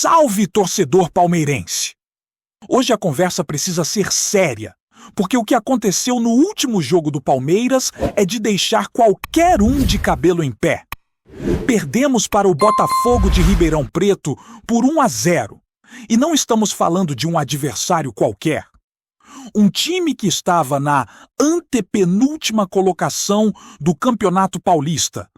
Salve, torcedor palmeirense! Hoje a conversa precisa ser séria, porque o que aconteceu no último jogo do Palmeiras é de deixar qualquer um de cabelo em pé. Perdemos para o Botafogo de Ribeirão Preto por 1-0, e não estamos falando de um adversário qualquer. Um time que estava na antepenúltima colocação do Campeonato Paulista,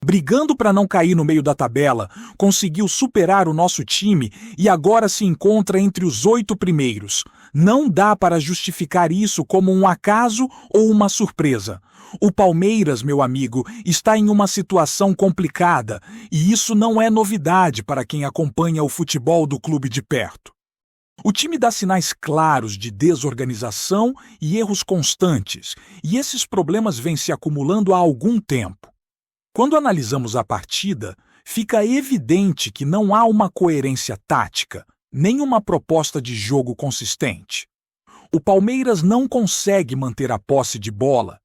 brigando para não cair no meio da tabela, conseguiu superar o nosso time e agora se encontra entre os 8 primeiros. Não dá para justificar isso como um acaso ou uma surpresa. O Palmeiras, meu amigo, está em uma situação complicada e isso não é novidade para quem acompanha o futebol do clube de perto. O time dá sinais claros de desorganização e erros constantes, e esses problemas vêm se acumulando há algum tempo. Quando analisamos a partida, fica evidente que não há uma coerência tática, nem uma proposta de jogo consistente. O Palmeiras não consegue manter a posse de bola,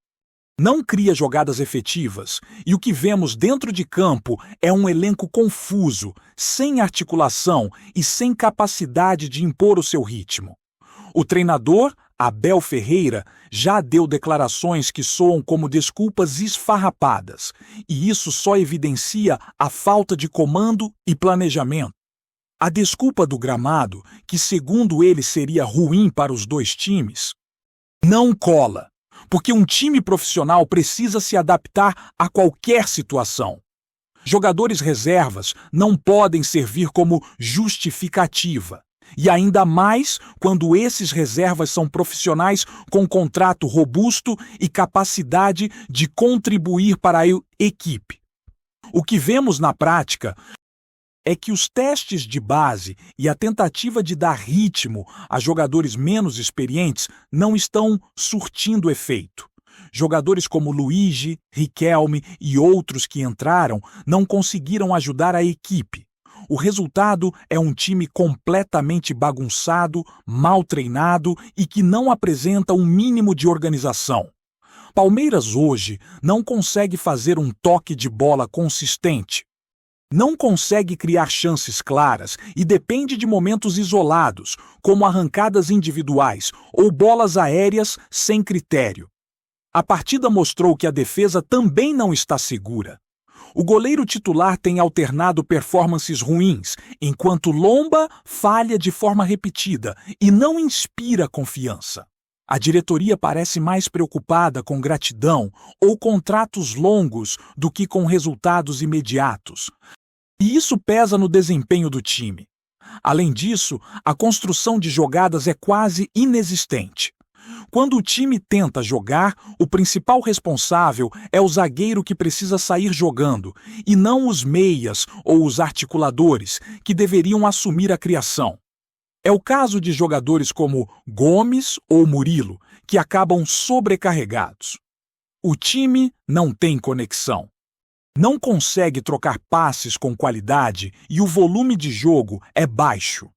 não cria jogadas efetivas, e o que vemos dentro de campo é um elenco confuso, sem articulação e sem capacidade de impor o seu ritmo. O treinador, Abel Ferreira, já deu declarações que soam como desculpas esfarrapadas, e isso só evidencia a falta de comando e planejamento. A desculpa do gramado, que segundo ele seria ruim para os dois times, não cola, porque um time profissional precisa se adaptar a qualquer situação. Jogadores reservas não podem servir como justificativa. E ainda mais quando esses reservas são profissionais com contrato robusto e capacidade de contribuir para a equipe. O que vemos na prática é que os testes de base e a tentativa de dar ritmo a jogadores menos experientes não estão surtindo efeito. Jogadores como Luigi, Riquelme e outros que entraram não conseguiram ajudar a equipe. O resultado é um time completamente bagunçado, mal treinado e que não apresenta um mínimo de organização. Palmeiras hoje não consegue fazer um toque de bola consistente. Não consegue criar chances claras e depende de momentos isolados, como arrancadas individuais ou bolas aéreas sem critério. A partida mostrou que a defesa também não está segura. O goleiro titular tem alternado performances ruins, enquanto Lomba falha de forma repetida e não inspira confiança. A diretoria parece mais preocupada com gratidão ou contratos longos do que com resultados imediatos. E isso pesa no desempenho do time. Além disso, a construção de jogadas é quase inexistente. Quando o time tenta jogar, o principal responsável é o zagueiro que precisa sair jogando, e não os meias ou os articuladores, que deveriam assumir a criação. É o caso de jogadores como Gomes ou Murilo, que acabam sobrecarregados. O time não tem conexão. Não consegue trocar passes com qualidade e o volume de jogo é baixo.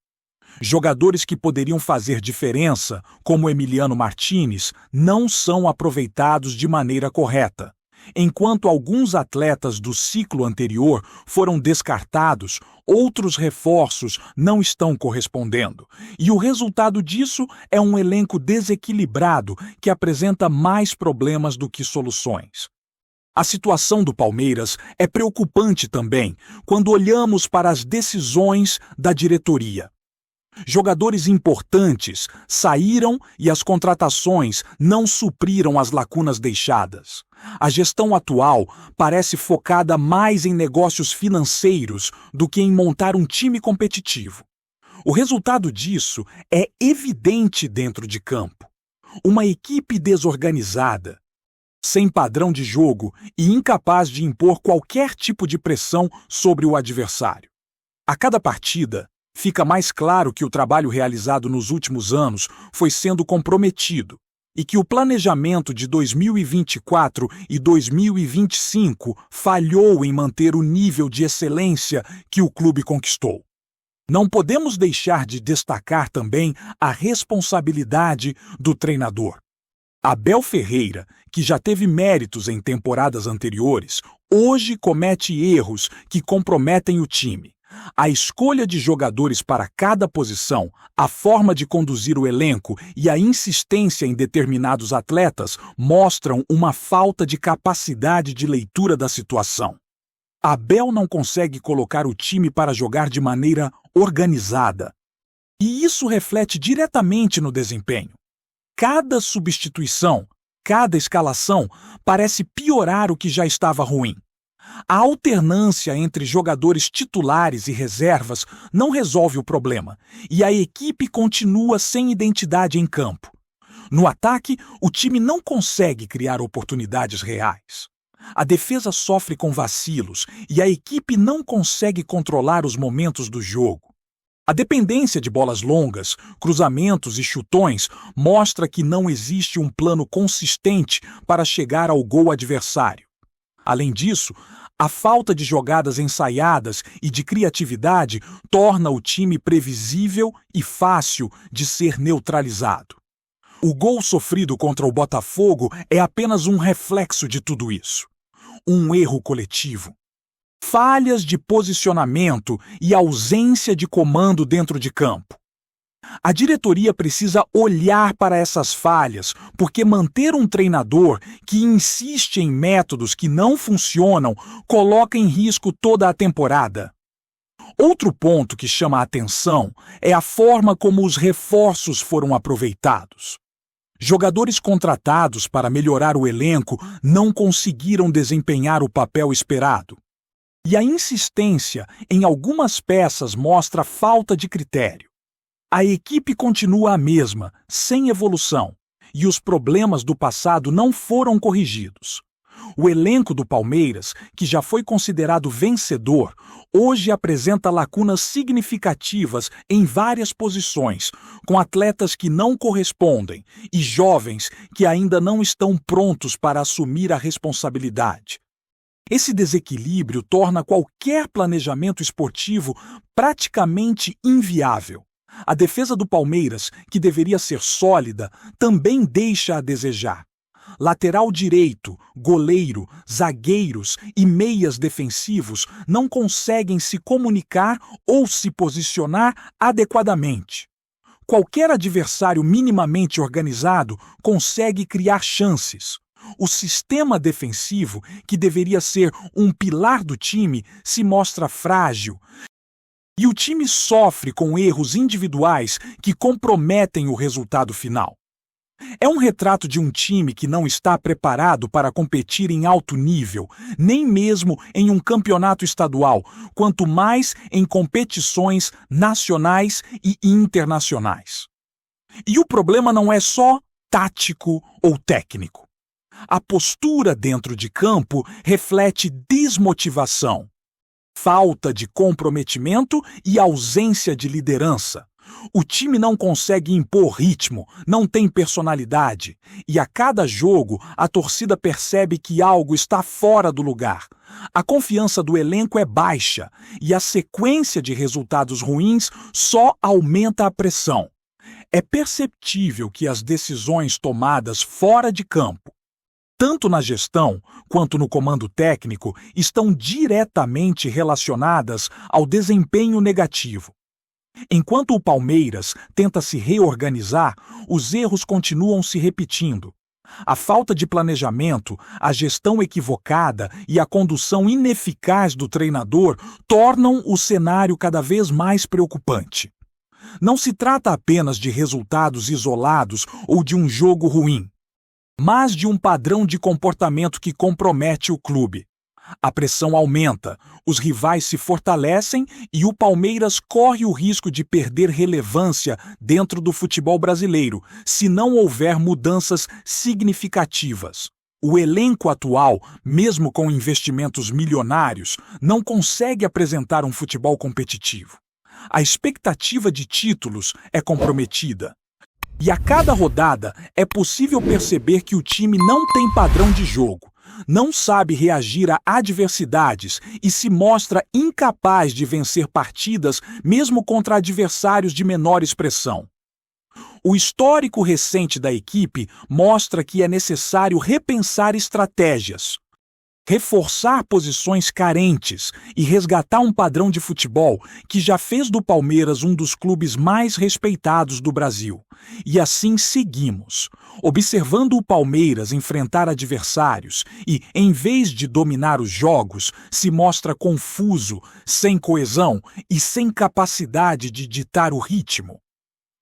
Jogadores que poderiam fazer diferença, como Emiliano Martínez, não são aproveitados de maneira correta. Enquanto alguns atletas do ciclo anterior foram descartados, outros reforços não estão correspondendo. E o resultado disso é um elenco desequilibrado que apresenta mais problemas do que soluções. A situação do Palmeiras é preocupante também quando olhamos para as decisões da diretoria. Jogadores importantes saíram e as contratações não supriram as lacunas deixadas. A gestão atual parece focada mais em negócios financeiros do que em montar um time competitivo. O resultado disso é evidente dentro de campo. Uma equipe desorganizada, sem padrão de jogo e incapaz de impor qualquer tipo de pressão sobre o adversário. A cada partida, fica mais claro que o trabalho realizado nos últimos anos foi sendo comprometido e que o planejamento de 2024 e 2025 falhou em manter o nível de excelência que o clube conquistou. Não podemos deixar de destacar também a responsabilidade do treinador. Abel Ferreira, que já teve méritos em temporadas anteriores, hoje comete erros que comprometem o time. A escolha de jogadores para cada posição, a forma de conduzir o elenco e a insistência em determinados atletas mostram uma falta de capacidade de leitura da situação. Abel não consegue colocar o time para jogar de maneira organizada. E isso reflete diretamente no desempenho. Cada substituição, cada escalação parece piorar o que já estava ruim. A alternância entre jogadores titulares e reservas não resolve o problema, e a equipe continua sem identidade em campo. No ataque, o time não consegue criar oportunidades reais. A defesa sofre com vacilos e a equipe não consegue controlar os momentos do jogo. A dependência de bolas longas, cruzamentos e chutões mostra que não existe um plano consistente para chegar ao gol adversário. Além disso, a falta de jogadas ensaiadas e de criatividade torna o time previsível e fácil de ser neutralizado. O gol sofrido contra o Botafogo é apenas um reflexo de tudo isso. Um erro coletivo. Falhas de posicionamento e ausência de comando dentro de campo. A diretoria precisa olhar para essas falhas, porque manter um treinador que insiste em métodos que não funcionam coloca em risco toda a temporada. Outro ponto que chama a atenção é a forma como os reforços foram aproveitados. Jogadores contratados para melhorar o elenco não conseguiram desempenhar o papel esperado. E a insistência em algumas peças mostra falta de critério. A equipe continua a mesma, sem evolução, e os problemas do passado não foram corrigidos. O elenco do Palmeiras, que já foi considerado vencedor, hoje apresenta lacunas significativas em várias posições, com atletas que não correspondem e jovens que ainda não estão prontos para assumir a responsabilidade. Esse desequilíbrio torna qualquer planejamento esportivo praticamente inviável. A defesa do Palmeiras, que deveria ser sólida, também deixa a desejar. Lateral direito, goleiro, zagueiros e meias defensivos não conseguem se comunicar ou se posicionar adequadamente. Qualquer adversário minimamente organizado consegue criar chances. O sistema defensivo, que deveria ser um pilar do time, se mostra frágil. E o time sofre com erros individuais que comprometem o resultado final. É um retrato de um time que não está preparado para competir em alto nível, nem mesmo em um campeonato estadual, quanto mais em competições nacionais e internacionais. E o problema não é só tático ou técnico. A postura dentro de campo reflete desmotivação, falta de comprometimento e ausência de liderança. O time não consegue impor ritmo, não tem personalidade, e a cada jogo a torcida percebe que algo está fora do lugar. A confiança do elenco é baixa e a sequência de resultados ruins só aumenta a pressão. É perceptível que as decisões tomadas fora de campo, tanto na gestão quanto no comando técnico, estão diretamente relacionadas ao desempenho negativo. Enquanto o Palmeiras tenta se reorganizar, os erros continuam se repetindo. A falta de planejamento, a gestão equivocada e a condução ineficaz do treinador tornam o cenário cada vez mais preocupante. Não se trata apenas de resultados isolados ou de um jogo ruim, mas de um padrão de comportamento que compromete o clube. A pressão aumenta, os rivais se fortalecem e o Palmeiras corre o risco de perder relevância dentro do futebol brasileiro, se não houver mudanças significativas. O elenco atual, mesmo com investimentos milionários, não consegue apresentar um futebol competitivo. A expectativa de títulos é comprometida. E a cada rodada é possível perceber que o time não tem padrão de jogo, não sabe reagir a adversidades e se mostra incapaz de vencer partidas mesmo contra adversários de menor expressão. O histórico recente da equipe mostra que é necessário repensar estratégias. reforçar posições carentes e resgatar um padrão de futebol que já fez do Palmeiras um dos clubes mais respeitados do Brasil. E assim seguimos, observando o Palmeiras enfrentar adversários e, em vez de dominar os jogos, se mostra confuso, sem coesão e sem capacidade de ditar o ritmo.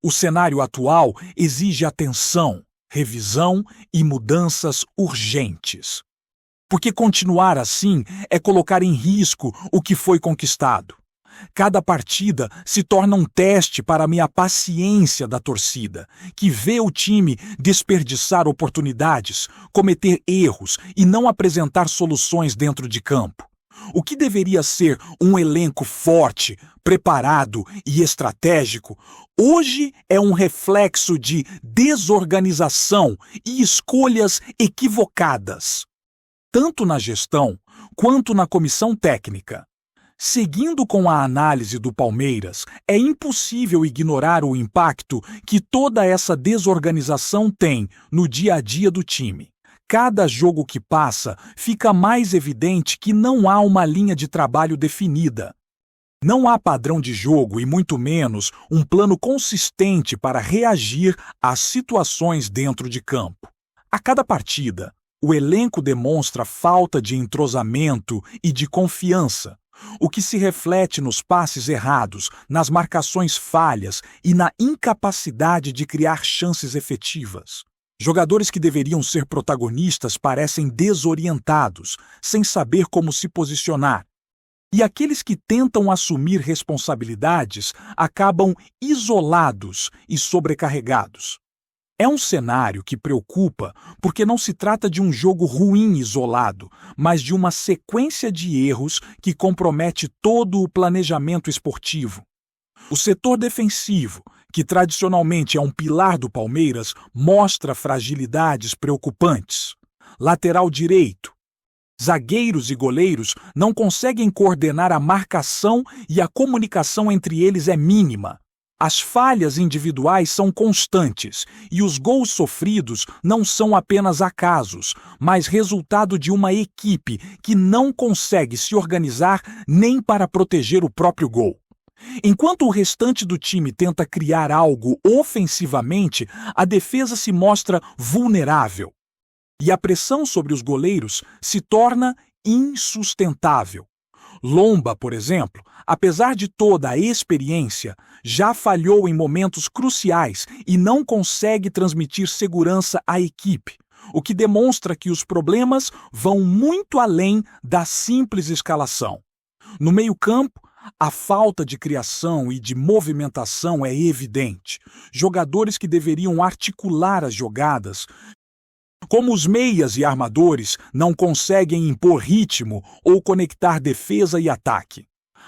O cenário atual exige atenção, revisão e mudanças urgentes. Porque continuar assim é colocar em risco o que foi conquistado. Cada partida se torna um teste para a minha paciência da torcida, que vê o time desperdiçar oportunidades, cometer erros e não apresentar soluções dentro de campo. O que deveria ser um elenco forte, preparado e estratégico, hoje é um reflexo de desorganização e escolhas equivocadas, tanto na gestão quanto na comissão técnica. Seguindo com a análise do Palmeiras, é impossível ignorar o impacto que toda essa desorganização tem no dia a dia do time. Cada jogo que passa, fica mais evidente que não há uma linha de trabalho definida. Não há padrão de jogo e muito menos um plano consistente para reagir às situações dentro de campo. A cada partida, o elenco demonstra falta de entrosamento e de confiança, o que se reflete nos passes errados, nas marcações falhas e na incapacidade de criar chances efetivas. Jogadores que deveriam ser protagonistas parecem desorientados, sem saber como se posicionar. E aqueles que tentam assumir responsabilidades acabam isolados e sobrecarregados. É um cenário que preocupa porque não se trata de um jogo ruim isolado, mas de uma sequência de erros que compromete todo o planejamento esportivo. O setor defensivo, que tradicionalmente é um pilar do Palmeiras, mostra fragilidades preocupantes. Lateral direito. Zagueiros e goleiros não conseguem coordenar a marcação e a comunicação entre eles é mínima. As falhas individuais são constantes e os gols sofridos não são apenas acasos, mas resultado de uma equipe que não consegue se organizar nem para proteger o próprio gol. Enquanto o restante do time tenta criar algo ofensivamente, a defesa se mostra vulnerável. E a pressão sobre os goleiros se torna insustentável. Lomba, por exemplo, apesar de toda a experiência, já falhou em momentos cruciais e não consegue transmitir segurança à equipe, o que demonstra que os problemas vão muito além da simples escalação. No meio-campo, a falta de criação e de movimentação é evidente. Jogadores que deveriam articular as jogadas, como os meias e armadores, não conseguem impor ritmo ou conectar defesa e ataque.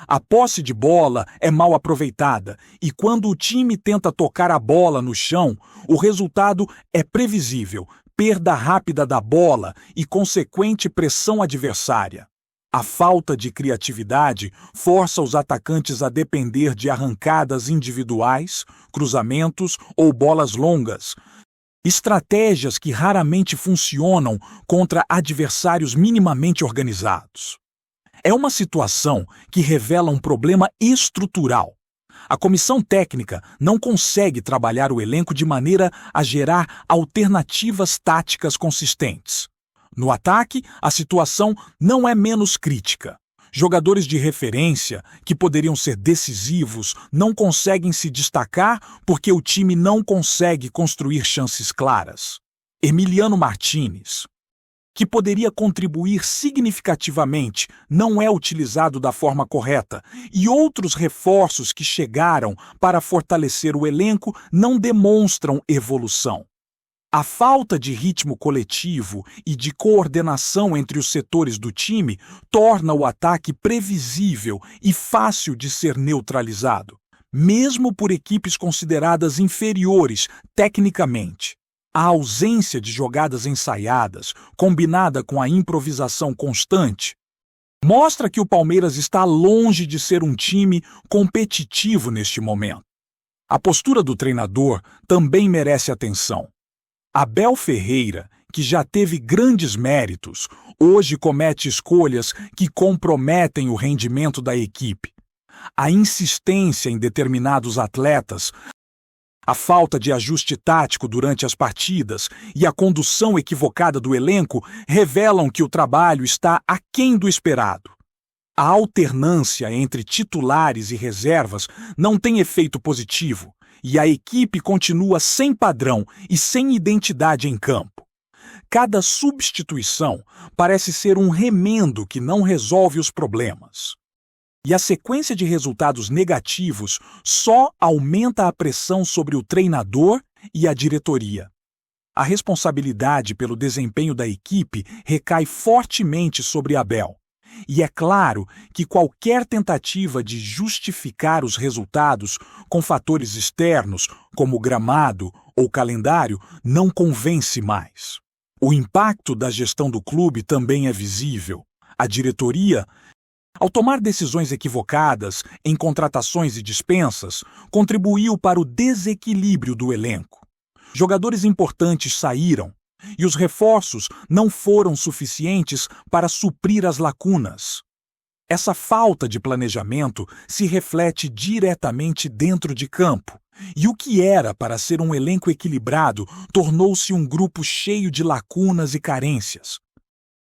A posse de bola é mal aproveitada e quando o time tenta tocar a bola no chão, o resultado é previsível, perda rápida da bola e consequente pressão adversária. A falta de criatividade força os atacantes a depender de arrancadas individuais, cruzamentos ou bolas longas, estratégias que raramente funcionam contra adversários minimamente organizados. É uma situação que revela um problema estrutural. A comissão técnica não consegue trabalhar o elenco de maneira a gerar alternativas táticas consistentes. No ataque, a situação não é menos crítica. Jogadores de referência, que poderiam ser decisivos, não conseguem se destacar porque o time não consegue construir chances claras. Emiliano Martínez, que poderia contribuir significativamente, não é utilizado da forma correta, e outros reforços que chegaram para fortalecer o elenco não demonstram evolução. A falta de ritmo coletivo e de coordenação entre os setores do time torna o ataque previsível e fácil de ser neutralizado, mesmo por equipes consideradas inferiores tecnicamente. A ausência de jogadas ensaiadas, combinada com a improvisação constante, mostra que o Palmeiras está longe de ser um time competitivo neste momento. A postura do treinador também merece atenção. Abel Ferreira, que já teve grandes méritos, hoje comete escolhas que comprometem o rendimento da equipe. A insistência em determinados atletas, a falta de ajuste tático durante as partidas e a condução equivocada do elenco revelam que o trabalho está aquém do esperado. A alternância entre titulares e reservas não tem efeito positivo e a equipe continua sem padrão e sem identidade em campo. Cada substituição parece ser um remendo que não resolve os problemas. E a sequência de resultados negativos só aumenta a pressão sobre o treinador e a diretoria. A responsabilidade pelo desempenho da equipe recai fortemente sobre Abel. E é claro que qualquer tentativa de justificar os resultados com fatores externos, como gramado ou calendário, não convence mais. O impacto da gestão do clube também é visível. A diretoria, ao tomar decisões equivocadas em contratações e dispensas, contribuiu para o desequilíbrio do elenco. Jogadores importantes saíram e os reforços não foram suficientes para suprir as lacunas. Essa falta de planejamento se reflete diretamente dentro de campo, e o que era para ser um elenco equilibrado tornou-se um grupo cheio de lacunas e carências.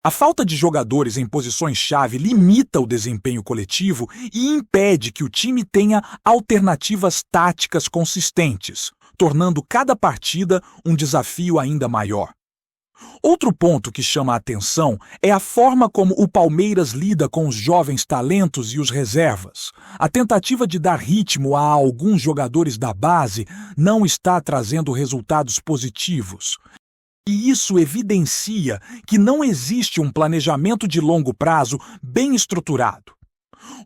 A falta de jogadores em posições-chave limita o desempenho coletivo e impede que o time tenha alternativas táticas consistentes, tornando cada partida um desafio ainda maior. Outro ponto que chama a atenção é a forma como o Palmeiras lida com os jovens talentos e os reservas. A tentativa de dar ritmo a alguns jogadores da base não está trazendo resultados positivos. E isso evidencia que não existe um planejamento de longo prazo bem estruturado.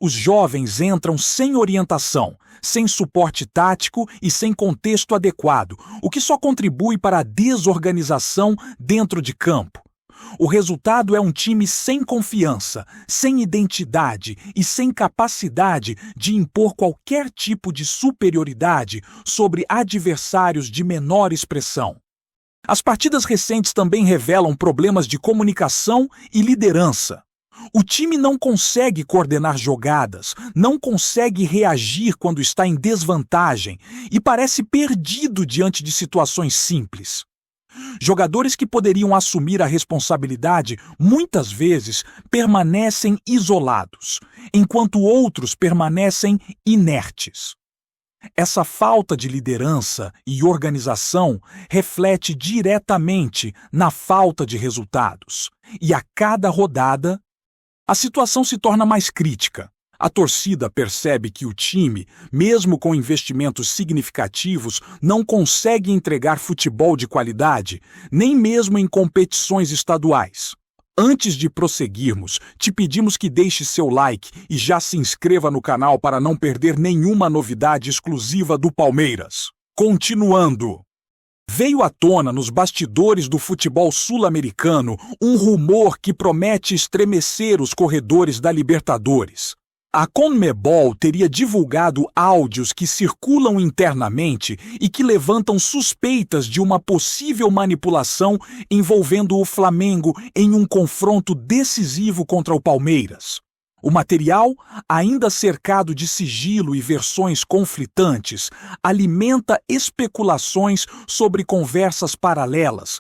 Os jovens entram sem orientação, sem suporte tático e sem contexto adequado, o que só contribui para a desorganização dentro de campo. O resultado é um time sem confiança, sem identidade e sem capacidade de impor qualquer tipo de superioridade sobre adversários de menor expressão. As partidas recentes também revelam problemas de comunicação e liderança. O time não consegue coordenar jogadas, não consegue reagir quando está em desvantagem e parece perdido diante de situações simples. Jogadores que poderiam assumir a responsabilidade muitas vezes permanecem isolados, enquanto outros permanecem inertes. Essa falta de liderança e organização reflete diretamente na falta de resultados. E a cada rodada, a situação se torna mais crítica. A torcida percebe que o time, mesmo com investimentos significativos, não consegue entregar futebol de qualidade, nem mesmo em competições estaduais. Antes de prosseguirmos, te pedimos que deixe seu like e já se inscreva no canal para não perder nenhuma novidade exclusiva do Palmeiras. Continuando. Veio à tona nos bastidores do futebol sul-americano um rumor que promete estremecer os corredores da Libertadores. A CONMEBOL teria divulgado áudios que circulam internamente e que levantam suspeitas de uma possível manipulação envolvendo o Flamengo em um confronto decisivo contra o Palmeiras. O material, ainda cercado de sigilo e versões conflitantes, alimenta especulações sobre conversas paralelas,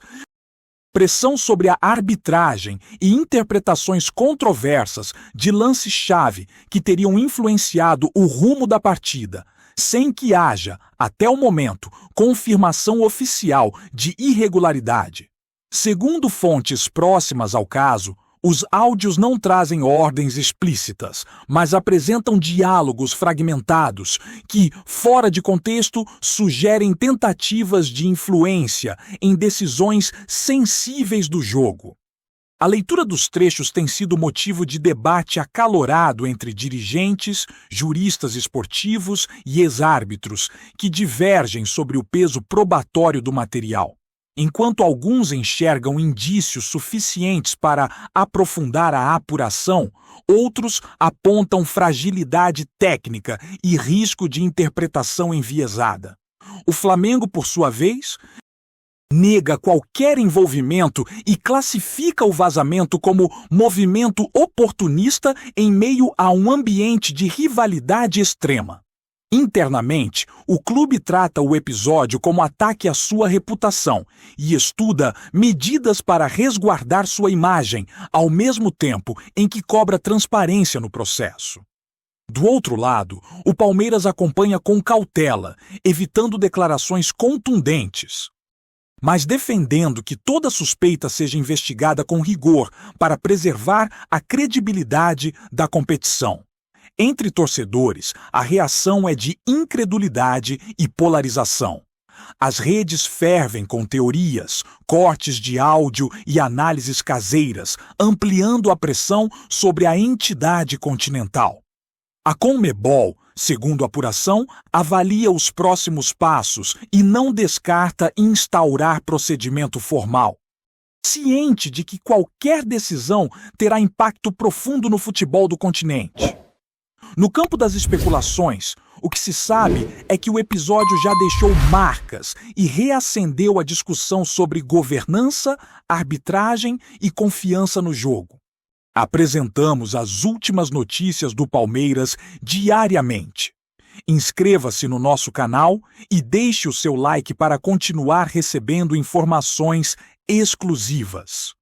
pressão sobre a arbitragem e interpretações controversas de lance-chave que teriam influenciado o rumo da partida, sem que haja, até o momento, confirmação oficial de irregularidade. Segundo fontes próximas ao caso, os áudios não trazem ordens explícitas, mas apresentam diálogos fragmentados que, fora de contexto, sugerem tentativas de influência em decisões sensíveis do jogo. A leitura dos trechos tem sido motivo de debate acalorado entre dirigentes, juristas esportivos e ex-árbitros, que divergem sobre o peso probatório do material. Enquanto alguns enxergam indícios suficientes para aprofundar a apuração, outros apontam fragilidade técnica e risco de interpretação enviesada. O Flamengo, por sua vez, nega qualquer envolvimento e classifica o vazamento como movimento oportunista em meio a um ambiente de rivalidade extrema. Internamente, o clube trata o episódio como ataque à sua reputação e estuda medidas para resguardar sua imagem, ao mesmo tempo em que cobra transparência no processo. Do outro lado, o Palmeiras acompanha com cautela, evitando declarações contundentes, mas defendendo que toda suspeita seja investigada com rigor para preservar a credibilidade da competição. Entre torcedores, a reação é de incredulidade e polarização. As redes fervem com teorias, cortes de áudio e análises caseiras, ampliando a pressão sobre a entidade continental. A Conmebol, segundo a apuração, avalia os próximos passos e não descarta instaurar procedimento formal. Ciente de que qualquer decisão terá impacto profundo no futebol do continente. No campo das especulações, o que se sabe é que o episódio já deixou marcas e reacendeu a discussão sobre governança, arbitragem e confiança no jogo. Apresentamos as últimas notícias do Palmeiras diariamente. Inscreva-se no nosso canal e deixe o seu like para continuar recebendo informações exclusivas.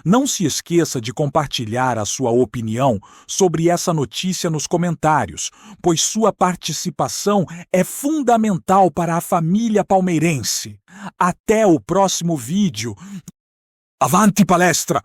Não se esqueça de compartilhar a sua opinião sobre essa notícia nos comentários, pois sua participação é fundamental para a família palmeirense. Até o próximo vídeo. Avante palestra!